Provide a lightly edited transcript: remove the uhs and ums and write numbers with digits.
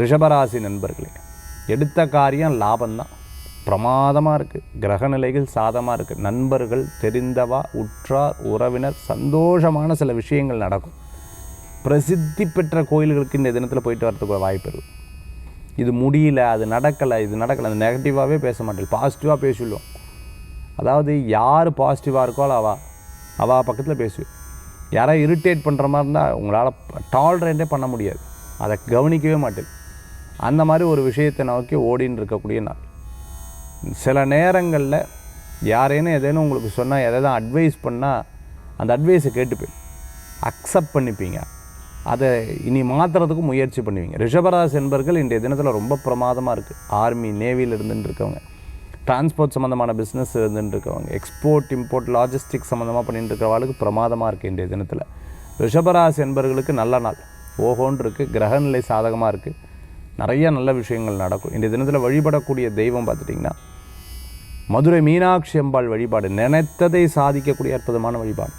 ரிஷபராசி நண்பர்களே, எடுத்த காரியம் லாபம்தான். பிரமாதமாக இருக்குது. கிரகநிலைகள் சாதமாக இருக்குது. நண்பர்கள், தெரிந்தவா, உற்றார், உறவினர், சந்தோஷமான சில விஷயங்கள் நடக்கும். பிரசித்தி பெற்ற கோயில்களுக்கு இந்த தினத்தில் போயிட்டு வரதுக்கு வாய்ப்பு இருக்குது. இது முடியல, அது நடக்கலை, இது நடக்கலை, அது நெகட்டிவாகவே பேச மாட்டேன், பாசிட்டிவாக பேசிவிடுவோம். அதாவது யார் பாசிட்டிவாக இருக்கோ அவள் பக்கத்தில் பேசுவேன். யாராவது இரிட்டேட் பண்ணுற மாதிரி இருந்தால் உங்களால் டாலரேட்டே பண்ண முடியாது, அதை கவனிக்கவே மாட்டேன். அந்த மாதிரி ஒரு விஷயத்தை நோக்கி ஓடின்னு இருக்கக்கூடிய நாள். சில நேரங்களில் யாரேனும் எதேனும் உங்களுக்கு சொன்னால், எதாவது அட்வைஸ் பண்ணால் அந்த அட்வைஸை கேட்டுப்பேன், அக்செப்ட் பண்ணிப்பீங்க, அதை இனி மாற்றுறதுக்கு முயற்சி பண்ணுவீங்க. ரிஷபராசி என்பர்கள் இன்றைய தினத்தில் ரொம்ப பிரமாதமாக இருக்குது. ஆர்மி, நேவியில் இருந்துட்டு இருக்கவங்க, டிரான்ஸ்போர்ட் சம்மந்தமான பிஸ்னஸ் இருந்துட்டு இருக்கவங்க, எக்ஸ்போர்ட் இம்போர்ட் லாஜிஸ்டிக்ஸ் சம்மந்தமாக பண்ணிட்டு இருக்கிறவங்களுக்கு பிரமாதமாக இருக்குது இன்றைய தினத்தில். ரிஷபராசி என்பர்களுக்கு நல்ல நாள், ஓஹோன்னு இருக்குது. கிரகநிலை சாதகமாக இருக்குது. நிறைய நல்ல விஷயங்கள் நடக்கும். இன்றைய தினத்தில் வழிபடக்கூடிய தெய்வம் பார்த்துட்டிங்கன்னா மதுரை மீனாட்சி அம்பாள் வழிபாடு. நினைத்ததை சாதிக்கக்கூடிய அற்புதமான வழிபாடு.